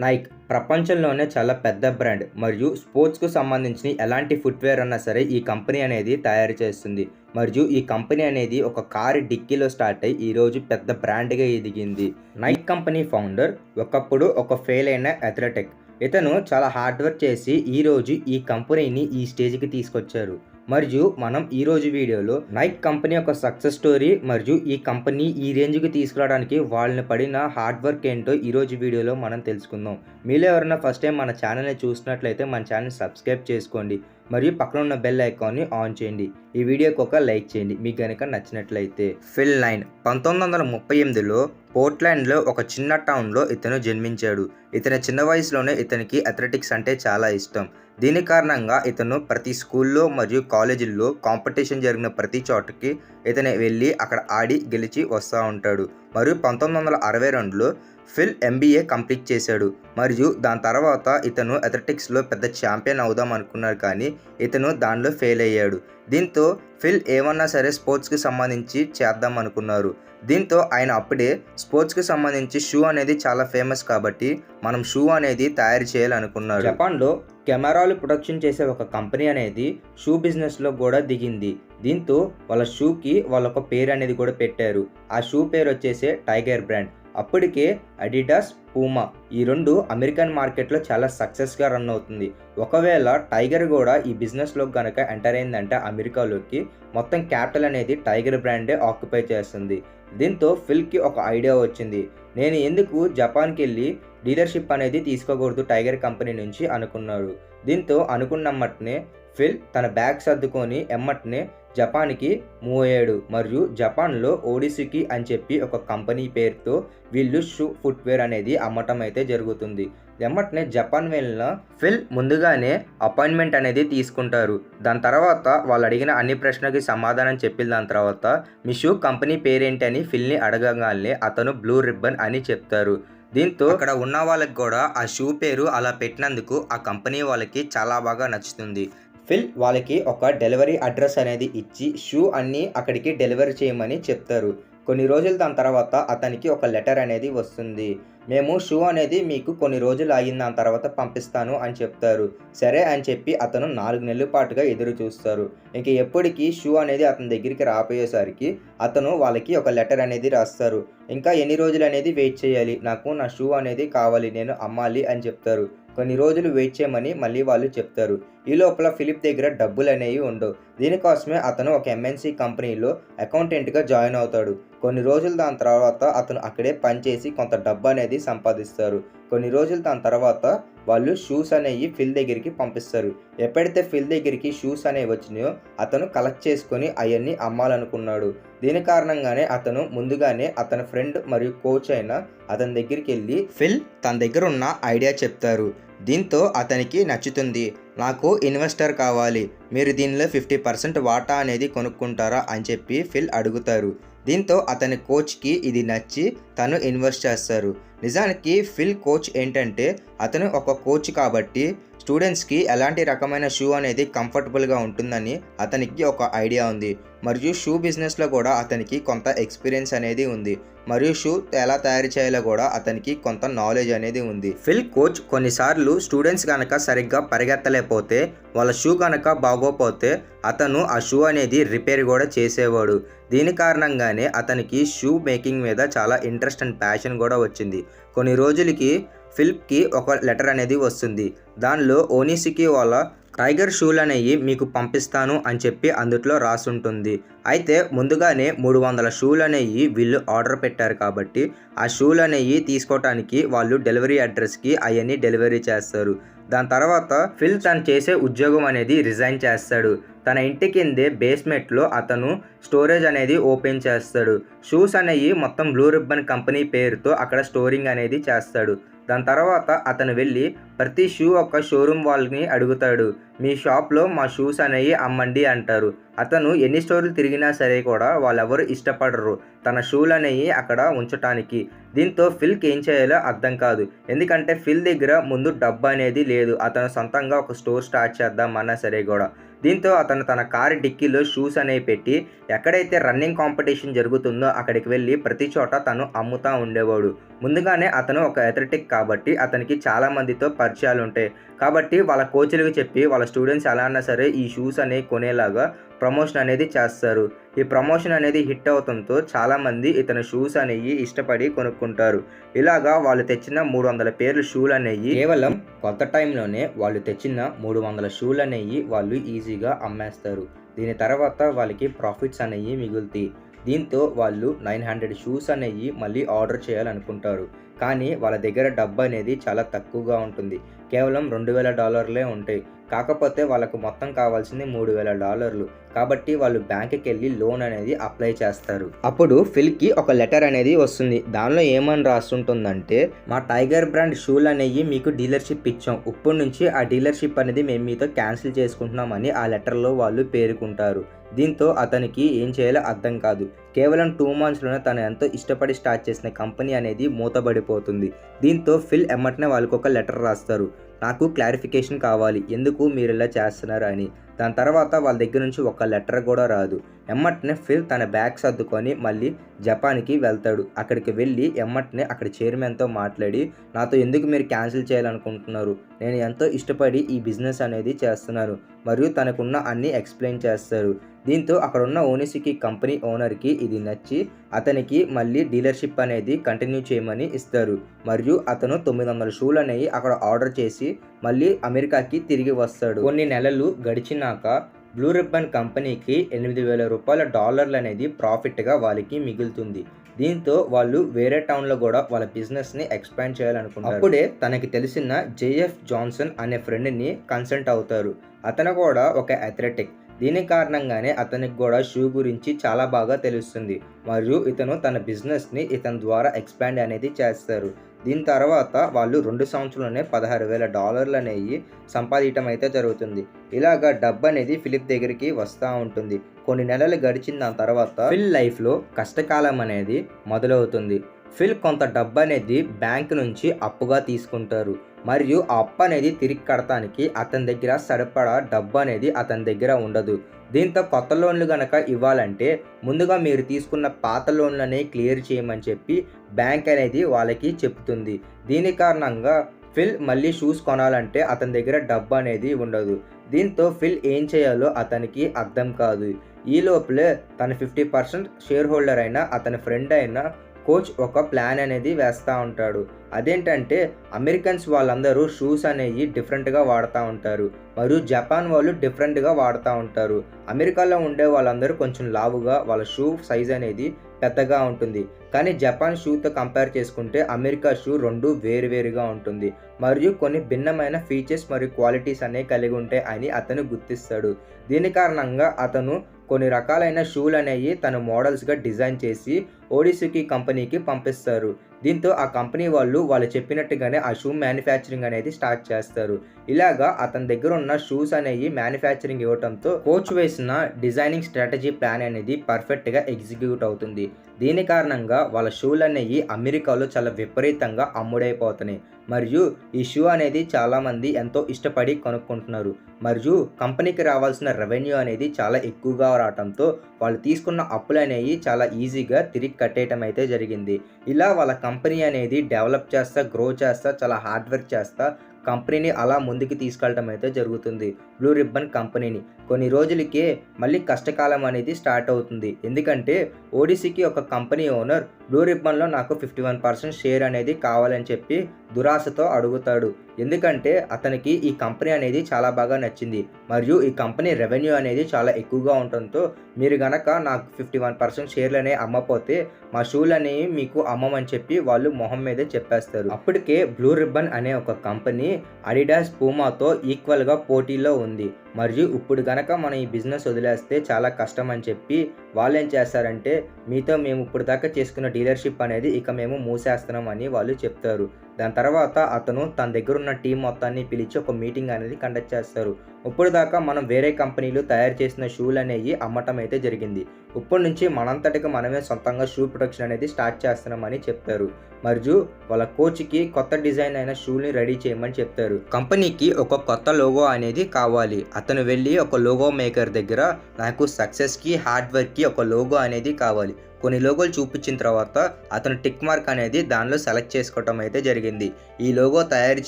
Nike ప్రపంచంలోనే చాలా పెద్ద బ్రాండ్ మరియు స్పోర్ట్స్‌కు సంబంధించిన ఎలాంటి ఫుట్‌వేర్ అన్నా సరే ఈ కంపెనీ అనేది తయారు చేస్తుంది. మరియు ఈ కంపెనీ అనేది ఒక కారు డిక్కీలో స్టార్ట్ అయ్యి ఈరోజు పెద్ద బ్రాండ్‌గా ఎదిగింది. నైక్ కంపెనీ ఫౌండర్ ఒకప్పుడు ఒక ఫెయిల్ అయిన అథ్లెటిక్. ఇతను చాలా హార్డ్ వర్క్ చేసి ఈరోజు ఈ కంపెనీని ఈ స్టేజ్‌కి తీసుకొచ్చారు. మరియు మనం ఈరోజు వీడియోలో నైక్ కంపెనీ యొక్క సక్సెస్ స్టోరీ మరియు ఈ కంపెనీ ఈ రేంజ్‌కి తీసుకురావడానికి వాళ్ళని పడిన హార్డ్ వర్క్ ఏంటో ఈరోజు వీడియోలో మనం తెలుసుకుందాం. మీలో ఎవరైనా ఫస్ట్ టైం మన ఛానల్‌ని చూసినట్లయితే మన ఛానల్ సబ్స్క్రైబ్ చేసుకోండి మరియు పక్కన ఉన్న బెల్ ఐకాన్ని ఆన్ చేయండి. ఈ వీడియోకి ఒక లైక్ చేయండి మీకు గనుక నచ్చినట్లయితే. ఫిల్ నైన్ 1938లో పోర్ట్లాండ్లో ఒక చిన్న టౌన్లో ఇతను జన్మించాడు. ఇతని చిన్న వయసులోనే ఇతనికి అథ్లెటిక్స్ అంటే చాలా ఇష్టం. దీని కారణంగా ఇతను ప్రతి స్కూల్లో మరియు కాలేజీల్లో కాంపిటీషన్ జరిగిన ప్రతి చోటకి ఇతను వెళ్ళి అక్కడ ఆడి గెలిచి వస్తూ ఉంటాడు. మరియు 1962లో ఫిల్ ఎంబీఏ కంప్లీట్ చేశాడు. మరియు దాని తర్వాత ఇతను అథ్లెటిక్స్లో పెద్ద ఛాంపియన్ అవుదాం అనుకున్నాడు, కానీ ఇతను దానిలో ఫెయిల్ అయ్యాడు. దీంతో ఫిల్ ఏమన్నా సరే స్పోర్ట్స్కి సంబంధించి చేద్దాం అనుకున్నారు. దీంతో ఆయన అప్పుడే స్పోర్ట్స్కి సంబంధించి షూ అనేది చాలా ఫేమస్ కాబట్టి మనం షూ అనేది తయారు చేయాలనుకున్నారు. జపాన్లో కెమెరాలు ప్రొడక్షన్ చేసే ఒక కంపెనీ అనేది షూ బిజినెస్లో కూడా దిగింది. దీంతో వాళ్ళ షూకి వాళ్ళొక పేరు అనేది కూడా పెట్టారు. ఆ షూ పేరు వచ్చేసి టైగర్ బ్రాండ్. అప్పటికే అడిడాస్, పూమా ఈ రెండు అమెరికన్ మార్కెట్లో చాలా సక్సెస్గా రన్ అవుతుంది. ఒకవేళ టైగర్ కూడా ఈ బిజినెస్లో కనుక ఎంటర్ అయిందంటే అమెరికాలోకి మొత్తం క్యాపిటల్ అనేది టైగర్ బ్రాండే ఆక్యుపై చేస్తుంది. దీంతో ఫిల్కి ఒక ఐడియా వచ్చింది. నేను ఎందుకు జపాన్కి వెళ్ళి డీలర్షిప్ అనేది తీసుకోకూడదు టైగర్ కంపెనీ నుంచి అనుకున్నాడు. దీంతో అనుకున్నమ్మటనే ఫిల్ తన బ్యాగ్ సర్దుకొని ఎమ్మటనే జపాన్కి మూవ్ అయ్యాడు. మరియు జపాన్లో ఓడిసుకి అని చెప్పి ఒక కంపెనీ పేరుతో వీళ్ళు షూ ఫుట్వేర్ అనేది అమ్మటం అయితే జరుగుతుంది. ఎమ్మటనే జపాన్ వెళ్ళిన ఫిల్ ముందుగానే అపాయింట్మెంట్ అనేది తీసుకుంటారు. దాని తర్వాత వాళ్ళు అడిగిన అన్ని ప్రశ్నలకి సమాధానం చెప్పిన దాని తర్వాత మీ షూ కంపెనీ పేరేంటి అని ఫిల్ని అడగగానే అతను బ్లూ రిబ్బన్ అని చెప్తారు. దీంతో అక్కడ ఉన్న వాళ్ళకి కూడా ఆ షూ పేరు అలా పెట్టినందుకు ఆ కంపెనీ వాళ్ళకి చాలా బాగా నచ్చుతుంది. ఫిల్ వాళ్ళకి ఒక డెలివరీ అడ్రస్ అనేది ఇచ్చి షూ అన్నీ అక్కడికి డెలివరీ చేయమని చెప్తారు. కొన్ని రోజులు దాని తర్వాత అతనికి ఒక లెటర్ అనేది వస్తుంది. మేము షూ అనేది మీకు కొన్ని రోజులు ఆగిన దాని తర్వాత పంపిస్తాను అని చెప్తారు. సరే అని చెప్పి అతను 4 నెలల పాటుగా ఎదురు చూస్తారు. ఇంక ఎప్పటికీ షూ అనేది అతని దగ్గరికి రాపోయేసరికి అతను వాళ్ళకి ఒక లెటర్ అనేది రాస్తారు. ఇంకా ఎన్ని రోజులు అనేది వెయిట్ చేయాలి, నాకు నా షూ అనేది కావాలి, నేను అమ్మాలి అని చెప్తారు. కొన్ని రోజులు వెయిట్ చేయమని మళ్ళీ వాళ్ళు చెప్తారు. ఈ లోపల ఫిలిప్ దగ్గర డబ్బులు అనేవి ఉండవు. దీనికోసమే అతను ఒక ఎంఎన్సీ కంపెనీలో అకౌంటెంట్గా జాయిన్ అవుతాడు. కొన్ని రోజులు దాని తర్వాత అతను అక్కడే పనిచేసి కొంత డబ్బు అనేది సంపాదిస్తారు. కొన్ని రోజులు దాని తర్వాత వాళ్ళు షూస్ అనేవి ఫిల్ దగ్గరికి పంపిస్తారు. ఎప్పుడైతే ఫిల్ దగ్గరికి షూస్ అనేవి వచ్చినాయో అతను కలెక్ట్ చేసుకొని అవన్నీ అమ్మాలనుకున్నాడు. దీని కారణంగానే అతను ముందుగానే అతని ఫ్రెండ్ మరియు కోచ్ అయిన అతని దగ్గరికి వెళ్ళి ఫిల్ తన దగ్గర ఉన్న ఐడియా చెప్తారు. దీంతో అతనికి నచ్చుతుంది. నాకు ఇన్వెస్టర్ కావాలి, మీరు దీనిలో 50% వాటా అనేది కొనుక్కుంటారా అని చెప్పి ఫిల్ అడుగుతారు. దీంతో అతని కోచ్కి ఇది నచ్చి తను ఇన్వెస్ట్ చేస్తారు. నిజానికి ఫిల్ కోచ్ ఏంటంటే అతను ఒక కోచ్ కాబట్టి స్టూడెంట్స్కి ఎలాంటి రకమైన షూ అనేది కంఫర్టబుల్గా ఉంటుందని అతనికి ఒక ఐడియా ఉంది. మరియు షూ బిజినెస్లో కూడా అతనికి కొంత ఎక్స్పీరియన్స్ అనేది ఉంది. మరియు షూ ఎలా తయారు చేయాలో కూడా అతనికి కొంత నాలెడ్జ్ అనేది ఉంది. ఫిల్ కోచ్ కొన్నిసార్లు స్టూడెంట్స్ కనుక సరిగ్గా పరిగెత్తలేకపోతే, వాళ్ళ షూ కనుక బాగోపోతే అతను ఆ షూ అనేది రిపేర్ కూడా చేసేవాడు. దీని కారణంగానే అతనికి షూ మేకింగ్ మీద చాలా ఇంట్రెస్ట్ అండ్ ప్యాషన్ కూడా వచ్చింది. కొన్ని రోజులకి ఫిల్కి ఒక లెటర్ అనేది వస్తుంది. దానిలో ఓనిసుకి వాళ్ళ టైగర్ షూలు అనేవి మీకు పంపిస్తాను అని చెప్పి అందుట్లో రాసుంటుంది. అయితే ముందుగానే 300 షూలు అనేవి వీళ్ళు ఆర్డర్ పెట్టారు కాబట్టి ఆ షూలు అనేవి తీసుకోవటానికి వాళ్ళు డెలివరీ అడ్రస్కి అవన్నీ డెలివరీ చేస్తారు. దాని తర్వాత ఫిల్ తను చేసే ఉద్యోగం అనేది రిజైన్ చేస్తాడు. తన ఇంటి కిందే బేస్మెంట్లో అతను స్టోరేజ్ అనేది ఓపెన్ చేస్తాడు. షూస్ అనేవి మొత్తం బ్లూ రిబ్బన్ కంపెనీ పేరుతో అక్కడ స్టోరింగ్ అనేది చేస్తాడు. దాని తర్వాత అతను వెళ్ళి ప్రతి షూ ఒక షోరూమ్ వాళ్ళని అడుగుతాడు, మీ షాప్లో మా షూస్ అనేవి అమ్మండి అంటారు. అతను ఎన్ని స్టోర్లు తిరిగినా సరే కూడా వాళ్ళెవరు ఇష్టపడరు తన షూలు అనేవి అక్కడ ఉంచటానికి. దీంతో ఫిల్కి ఏం చేయాలో అర్థం కాదు. ఎందుకంటే ఫిల్ దగ్గర ముందు డబ్బు అనేది లేదు, అతను సొంతంగా ఒక స్టోర్ స్టార్ట్ చేద్దామన్నా సరే కూడా. దీంతో అతను తన కారు డిక్కీలో షూస్ అనేవి పెట్టి ఎక్కడైతే రన్నింగ్ కాంపిటీషన్ జరుగుతుందో అక్కడికి వెళ్ళి ప్రతి చోట తను అమ్ముతూ ఉండేవాడు. ముందుగానే అతను ఒక అథ్లెటిక్ కాబట్టి అతనికి చాలా మందితో పరిచయాలు ఉంటాయి. కాబట్టి వాళ్ళ కోచ్‌లకు చెప్పి వాళ్ళ స్టూడెంట్స్ ఎలా అన్నా సరే ఈ షూస్ అనేవి కొనేలాగా ప్రమోషన్ అనేది చేస్తారు. ఈ ప్రమోషన్ అనేది హిట్ అవడంతో చాలామంది ఇతని షూస్ అనేవి ఇష్టపడి కొనుక్కుంటారు. ఇలాగా వాళ్ళు తెచ్చిన 300 పేర్ల షూలు అనేవి కేవలం కొత్త టైంలోనే వాళ్ళు తెచ్చిన 300 షూలు అనేవి వాళ్ళు ఈజీగా అమ్మేస్తారు. దీని తర్వాత వాళ్ళకి ప్రాఫిట్స్ అనేవి మిగులుతాయి. దీంతో వాళ్ళు 900 షూస్ అనేవి మళ్ళీ ఆర్డర్ చేయాలనుకుంటారు. కానీ వాళ్ళ దగ్గర డబ్బు అనేది చాలా తక్కువగా ఉంటుంది. కేవలం $2000 ఉంటాయి. కాకపోతే వాళ్ళకు మొత్తం కావాల్సింది $3000. కాబట్టి వాళ్ళు బ్యాంక్‌కి వెళ్ళి లోన్ అనేది అప్లై చేస్తారు. అప్పుడు ఫిల్‌కి ఒక లెటర్ అనేది వస్తుంది. దానిలో ఏమని రాసుంటుందంటే, మా టైగర్ బ్రాండ్ షూలు అనేవి మీకు డీలర్‌షిప్ ఇచ్చాం. ఇప్పటి నుంచి ఆ డీలర్‌షిప్ అనేది మేము మీతో క్యాన్సిల్ చేసుకుంటున్నామని ఆ లెటర్‌లో వాళ్ళు పేర్కొంటారు. దీంతో అతనికి ఏం చేయాలో అర్థం కాదు. కేవలం 2 మంత్స్‌లోనే తను ఎంతో ఇష్టపడి స్టార్ట్ చేసిన కంపెనీ అనేది మూతబడిపోతుంది. దీంతో ఫిల్ ఎమ్మటనే వాళ్ళకొక లెటర్ రాస్తారు. నాకు క్లారిఫికేషన్ కావాలి, ఎందుకు మీరు ఇలా చేస్తున్నారు అని. దాని తర్వాత వాళ్ళ దగ్గర నుంచి ఒక లెటర్ కూడా రాదు. ఎమ్మటనే ఫిల్ తన బ్యాగ్ సర్దుకొని మళ్ళీ జపాన్‌కి వెళ్తాడు. అక్కడికి వెళ్ళి ఎమ్మటనే అక్కడ చైర్మన్‌తో మాట్లాడి, నాతో ఎందుకు మీరు క్యాన్సిల్ చేయాలనుకుంటున్నారు? నేను ఎంతో ఇష్టపడి ఈ బిజినెస్ అనేది చేస్తున్నాను. మరియు తనకున్న అన్నీ ఎక్స్ప్లెయిన్ చేస్తారు. దీంతో అక్కడున్న ఓనిషికి కంపెనీ ఓనర్‌కి ఇది నచ్చి అతనికి మళ్ళీ డీలర్‌షిప్ అనేది కంటిన్యూ చేయమని ఇస్తారు. మరియు అతను 900 షూలు అనేవి అక్కడ ఆర్డర్ చేసి మళ్ళీ అమెరికాకి తిరిగి వస్తాడు. కొన్ని నెలలు గడిచినాక బ్లూ రిబ్బన్ కంపెనీకి $8000 అనేది ప్రాఫిట్‌గా వాళ్ళకి మిగులుతుంది. దీంతో వాళ్ళు వేరే టౌన్‌లో కూడా వాళ్ళ బిజినెస్‌ని ఎక్స్పాండ్ చేయాలనుకుంటారు. అప్పుడే తనకి తెలిసిన జేఎఫ్ జాన్సన్ అనే ఫ్రెండ్‌ని కన్సల్ట్ అవుతారు. అతను కూడా ఒక అథ్లెటిక్. దీని కారణంగానే అతనికి కూడా షూ గురించి చాలా బాగా తెలుస్తుంది. మరియు ఇతను తన బిజినెస్‌ని ఇతని ద్వారా ఎక్స్పాండ్ అనేది చేస్తారు. దీని తర్వాత వాళ్ళు 2 సంవత్సరాల్లోనే $16000 అనేవి సంపాదించడం అయితే జరుగుతుంది. ఇలాగా డబ్బు అనేది ఫిలిప్ దగ్గరికి వస్తూ ఉంటుంది. కొన్ని నెలలు గడిచిన దాని తర్వాత ఫిల్ లైఫ్లో కష్టకాలం అనేది మొదలవుతుంది. ఫిల్ కొంత డబ్బు అనేది బ్యాంక్ నుంచి అప్పుగా తీసుకుంటారు. మరియు ఆ అప్పు అనేది తిరిగి కడటానికి అతని దగ్గర సరిపడా డబ్బు అనేది అతని దగ్గర ఉండదు. దీంతో కొత్త లోన్లు గనక ఇవ్వాలంటే ముందుగా మీరు తీసుకున్న పాత లోన్లనే క్లియర్ చేయమని చెప్పి బ్యాంక్ అనేది వాళ్ళకి చెప్తుంది. దీని కారణంగా ఫిల్ మళ్ళీ షూస్ కొనాలంటే అతని దగ్గర డబ్బు అనేది ఉండదు. దీంతో ఫిల్ ఏం చేయాలో అతనికి అర్థం కాదు. ఈ లోపలే తన 50% షేర్ హోల్డర్ అయిన అతని ఫ్రెండ్ అయిన కోచ్ ఒక ప్లాన్ అనేది వేస్తూ ఉంటాడు. అదేంటంటే అమెరికన్స్ వాళ్ళందరూ షూస్ అనేవి డిఫరెంట్గా వాడుతూ ఉంటారు. మరియు జపాన్ వాళ్ళు డిఫరెంట్గా వాడుతూ ఉంటారు. అమెరికాలో ఉండే వాళ్ళందరూ కొంచెం లావుగా, వాళ్ళ షూ సైజ్ అనేది పెద్దగా ఉంటుంది. కానీ జపాన్ షూతో కంపేర్ చేసుకుంటే అమెరికా షూ 2 వేరువేరుగా ఉంటుంది. మరియు కొన్ని భిన్నమైన ఫీచర్స్ మరియు క్వాలిటీస్ అనేవి కలిగి ఉంటాయి అని అతను గుర్తిస్తాడు. దీని కారణంగా అతను కొన్ని రకాలైన షూలు అనేవి తన మోడల్స్గా డిజైన్ చేసి ఓడిసుకి కంపెనీకి పంపిస్తారు. దీంతో ఆ కంపెనీ వాళ్ళు చెప్పినట్టుగానే ఆ షూ మ్యానుఫ్యాక్చరింగ్ అనేది స్టార్ట్ చేస్తారు. ఇలాగా అతని దగ్గర ఉన్న షూస్ అనేవి మ్యానుఫ్యాక్చరింగ్ ఇవ్వడంతో కోచ్ వేసిన డిజైనింగ్ స్ట్రాటజీ ప్లాన్ అనేది పర్ఫెక్ట్గా ఎగ్జిక్యూట్ అవుతుంది. దీని కారణంగా వాళ్ళ షూలు అనేవి అమెరికాలో చాలా విపరీతంగా అమ్ముడైపోతున్నాయి. మరియు ఈ షూ అనేది చాలామంది ఎంతో ఇష్టపడి కొనుక్కుంటున్నారు. మరియు కంపెనీకి రావాల్సిన రెవెన్యూ అనేది చాలా ఎక్కువగా రావడంతో వాళ్ళు తీసుకున్న అప్పులు అనేవి చాలా ఈజీగా తిరిగి కట్టేయటం అయితే జరిగింది. ఇలా వాళ్ళ కంపెనీ అనేది డెవలప్ చేస్తా, గ్రో చేస్తా, చాలా హార్డ్ వర్క్ చేస్తా కంపెనీని అలా ముందుకు తీసుకెళ్ళటం అయితే జరుగుతుంది. బ్లూ రిబ్బన్ కంపెనీని కొన్ని రోజులకే మళ్ళీ కష్టకాలం అనేది స్టార్ట్ అవుతుంది. ఎందుకంటే ఓడిసికి ఒక కంపెనీ ఓనర్ బ్లూ రిబ్బన్లో నాకు 51% షేర్ అనేది కావాలని చెప్పి దురాశతో అడుగుతాడు. ఎందుకంటే అతనికి ఈ కంపెనీ అనేది చాలా బాగా నచ్చింది. మరియు ఈ కంపెనీ రెవెన్యూ అనేది చాలా ఎక్కువగా ఉండటంతో మీరు గనక నాకు 51% షేర్లనే అమ్మపోతే మా షూలు అనేవి మీకు అమ్మమని చెప్పి వాళ్ళు మొహం మీదే చెప్పేస్తారు. అప్పటికే బ్లూ రిబ్బన్ అనే ఒక కంపెనీ అడిడాస్, పూమాతో ఈక్వల్గా పోటీలో ఉంది. మరియు ఇప్పుడు గనక మనం ఈ బిజినెస్ వదిలేస్తే చాలా కష్టం అని చెప్పి వాళ్ళు ఏం చేస్తారంటే మీతో మేము ఇప్పుడు దాకా చేసుకున్న డీలర్షిప్ అనేది ఇక మేము మూసేస్తున్నాం అని వాళ్ళు చెప్తారు. దాని తర్వాత అతను తన దగ్గర ఉన్న టీం మొత్తాన్ని పిలిచి ఒక మీటింగ్ అనేది కండక్ట్ చేస్తారు. ఇప్పుడు దాకా మనం వేరే కంపెనీలు తయారు చేసిన షూలు అనేవి అమ్మటం అయితే జరిగింది. ఇప్పటి నుంచి మనంతటికి మనమే సొంతంగా షూ ప్రొడక్షన్ అనేది స్టార్ట్ చేస్తున్నామని చెప్తారు. మరియు వాళ్ళ కోచ్కి కొత్త డిజైన్ అయిన షూని రెడీ చేయమని చెప్తారు. కంపెనీకి ఒక కొత్త లోగో అనేది కావాలి. అతను వెళ్ళి ఒక లోగో మేకర్ దగ్గర నాకు సక్సెస్కి, హార్డ్ వర్క్కి ఒక లోగో అనేది కావాలి. కొన్ని లోగోలు చూపించిన తర్వాత అతను టిక్ మార్క్ అనేది దానిలో సెలెక్ట్ చేసుకోవటం అయితే జరిగింది. ఈ లోగో తయారు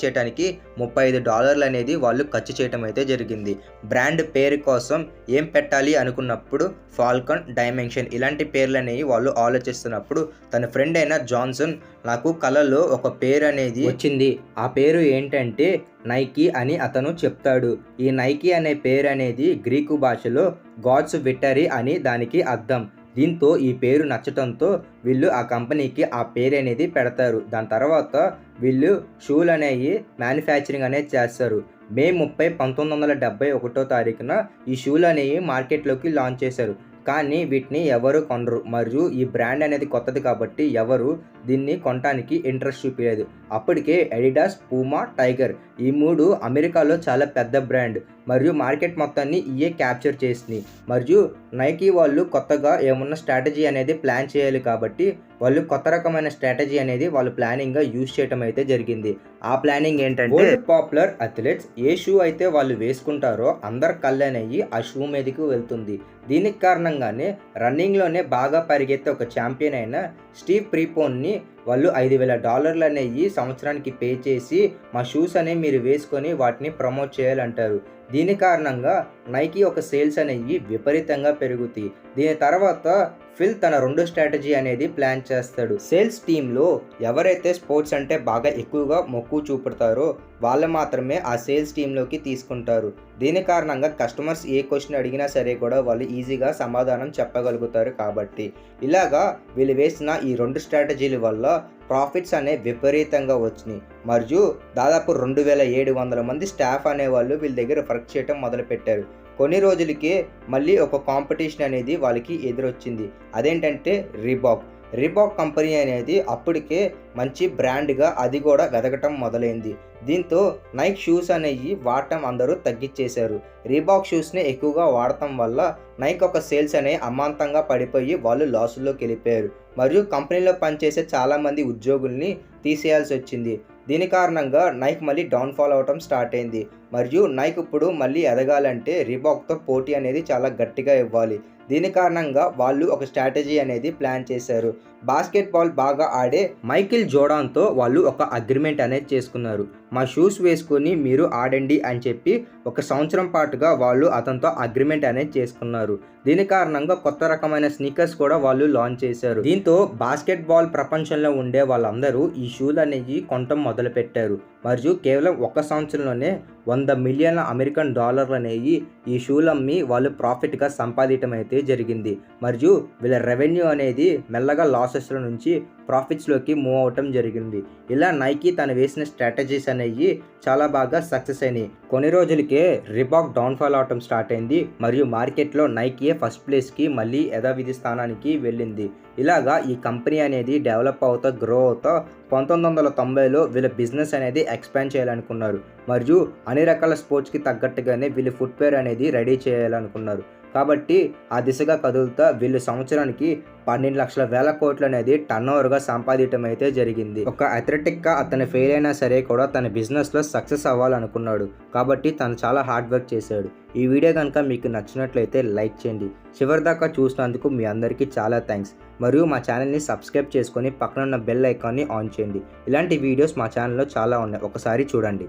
చేయడానికి $35 అనేది వాళ్ళు ఖర్చు చేయటం అయితే జరిగింది. బ్రాండ్ పేరు కోసం ఏం పెట్టాలి అనుకున్నప్పుడు ఫాల్కన్, డైమెన్షన్ ఇలాంటి పేర్లు అనేవి వాళ్ళు ఆలోచిస్తున్నప్పుడు తన ఫ్రెండ్ అయిన జాన్సన్ నాకు కళలో ఒక పేరు అనేది వచ్చింది. ఆ పేరు ఏంటంటే నైకీ అని అతను చెప్తాడు. ఈ నైకీ అనే పేరు అనేది గ్రీకు భాషలో గాడ్స్ విక్టరీ అని దానికి అర్థం. దీంతో ఈ పేరు నచ్చటంతో వీళ్ళు ఆ కంపెనీకి ఆ పేరు అనేది పెడతారు. దాని తర్వాత వీళ్ళు షూలు అనేవి మ్యానుఫ్యాక్చరింగ్ అనేది చేస్తారు. మే 30, 1971 ఈ షూలు అనేవి మార్కెట్లోకి లాంచ్ చేశారు. కానీ వీటిని ఎవరు కొనరు మరియు ఈ బ్రాండ్ అనేది కొత్తది కాబట్టి ఎవరు దీన్ని కొనడానికి ఇంట్రెస్ట్ చూపించలేదు. అప్పటికే అడిడాస్, పూమా, టైగర్ ఈ 3 అమెరికాలో చాలా పెద్ద బ్రాండ్ మరియు మార్కెట్ మొత్తాన్ని ఇయే క్యాప్చర్ చేసింది. మరియు నైకీ వాళ్ళు కొత్తగా ఏమన్నా స్ట్రాటజీ అనేది ప్లాన్ చేయాలి కాబట్టి వాళ్ళు కొత్త రకమైన స్ట్రాటజీ అనేది వాళ్ళు ప్లానింగ్గా యూజ్ చేయడం అయితే జరిగింది. ఆ ప్లానింగ్ ఏంటంటే పాపులర్ అథ్లెట్స్ ఏ షూ అయితే వాళ్ళు వేసుకుంటారో అందరి కళ్ళు అనేవి ఆ షూ మీదకి వెళ్తుంది. దీనికి కారణంగానే రన్నింగ్లోనే బాగా పరిగెత్తే ఒక ఛాంపియన్ అయిన స్టీవ్ ప్రీపోన్ని వాళ్ళు $5,000 అనేవి సంవత్సరానికి పే చేసి మా షూస్ అనేవి మీరు వేసుకొని వాటిని ప్రమోట్ చేయాలంటారు. దీని కారణంగా నైకీ ఒక సేల్స్ అనేవి విపరీతంగా పెరుగుతాయి. దీని తర్వాత ఫిల్ తన 2 స్ట్రాటజీ అనేది ప్లాన్ చేస్తాడు. సేల్స్ టీంలో ఎవరైతే స్పోర్ట్స్ అంటే బాగా ఎక్కువగా మొక్కు చూపుతారో వాళ్ళు మాత్రమే ఆ సేల్స్ టీంలోకి తీసుకుంటారు. దీని కారణంగా కస్టమర్స్ ఏ క్వశ్చన్ అడిగినా సరే కూడా వాళ్ళు ఈజీగా సమాధానం చెప్పగలుగుతారు. కాబట్టి ఇలాగా వీళ్ళు వేసిన ఈ 2 స్ట్రాటజీల వల్ల ప్రాఫిట్స్ అనే విపరీతంగా వచ్చినాయి. మరియు దాదాపు 2,700 మంది స్టాఫ్ అనేవాళ్ళు వీళ్ళ దగ్గర వర్క్ చేయటం మొదలుపెట్టారు. కొన్ని రోజులకే మళ్ళీ ఒక కాంపిటీషన్ అనేది వాళ్ళకి ఎదురొచ్చింది. అదేంటంటే రీబాక్ కంపెనీ అనేది అప్పటికే మంచి బ్రాండ్గా అది కూడా వెదగటం మొదలైంది. దీంతో నైక్ షూస్ అనేవి వాడటం అందరూ తగ్గించేశారు. రీబాక్ షూస్ని ఎక్కువగా వాడటం వల్ల నైక్ ఒక సేల్స్ అనేవి అమాంతంగా పడిపోయి వాళ్ళు లాసుల్లోకి వెళ్ళిపోయారు. మరియు కంపెనీలో పనిచేసే చాలామంది ఉద్యోగుల్ని తీసేయాల్సి వచ్చింది. దీని కారణంగా నైక్ మళ్ళీ డౌన్ఫాల్ అవటం స్టార్ట్ అయింది. మరియు నైక్ ఇప్పుడు మళ్ళీ ఎదగాలంటే రీబాక్తో పోటీ అనేది చాలా గట్టిగా ఇవ్వాలి. దీని కారణంగా వాళ్ళు ఒక స్ట్రాటజీ అనేది ప్లాన్ చేశారు. బాస్కెట్బాల్ బాగా ఆడే మైకిల్ జోర్డాన్తో వాళ్ళు ఒక అగ్రిమెంట్ అనేది చేసుకున్నారు. మా షూస్ వేసుకొని మీరు ఆడండి అని చెప్పి 1 సంవత్సరం పాటుగా వాళ్ళు అతనితో అగ్రిమెంట్ అనేది చేసుకున్నారు. దీని కారణంగా కొత్త రకమైన స్నీకర్స్ కూడా వాళ్ళు లాంచ్ చేశారు. దీంతో బాస్కెట్బాల్ ప్రపంచంలో ఉండే వాళ్ళందరూ ఈ షూలు అనేవి కొనటం మొదలుపెట్టారు. మరియు కేవలం 1 సంవత్సరంలోనే $100 మిలియన్ అనేవి ఈ షూలు అమ్మి వాళ్ళు ప్రాఫిట్గా సంపాదించడం అయితే జరిగింది. మరియు వీళ్ళ రెవెన్యూ అనేది మెల్లగా లాసెస్లో నుంచి ప్రాఫిట్స్లోకి మూవ్ అవటం జరిగింది. ఇలా నైకీ తను వేసిన స్ట్రాటజీస్ అనేవి చాలా బాగా సక్సెస్ అయినాయి. కొన్ని రోజులకే రీబాక్ డౌన్ఫాల్ అవటం స్టార్ట్ అయింది. మరియు మార్కెట్లో నైకీయే ఫస్ట్ ప్లేస్కి మళ్ళీ యథావిధి స్థానానికి వెళ్ళింది. ఇలాగా ఈ కంపెనీ అనేది డెవలప్ అవుతా గ్రో అవుతా 1990లో వీళ్ళ బిజినెస్ అనేది ఎక్స్పాండ్ చేయాలనుకున్నారు. మరియు అన్ని రకాల స్పోర్ట్స్కి తగ్గట్టుగానే వీళ్ళు ఫుట్వేర్ అనేది రెడీ చేయాలనుకున్నారు. కాబట్టి ఆ దిశగా కదులుతా వీళ్ళు సంవత్సరానికి 12 లక్షల వేల కోట్లు అనేది టర్న్ ఓవర్గా సంపాదించడం అయితే జరిగింది. ఒక అథ్లెటిక్గా అతను ఫెయిల్ అయినా సరే కూడా తన బిజినెస్లో సక్సెస్ అవ్వాలనుకున్నాడు. కాబట్టి తను చాలా హార్డ్ వర్క్ చేశాడు. ఈ వీడియో కనుక మీకు నచ్చినట్లయితే లైక్ చేయండి. చివరిదాకా చూసినందుకు మీ అందరికీ చాలా థ్యాంక్స్. మరియు మా ఛానల్ని సబ్స్క్రైబ్ చేసుకొని పక్కన ఉన్న బెల్ ఐకాన్ని ఆన్ చేయండి. ఇలాంటి వీడియోస్ మా ఛానల్లో చాలా ఉన్నాయి, ఒకసారి చూడండి.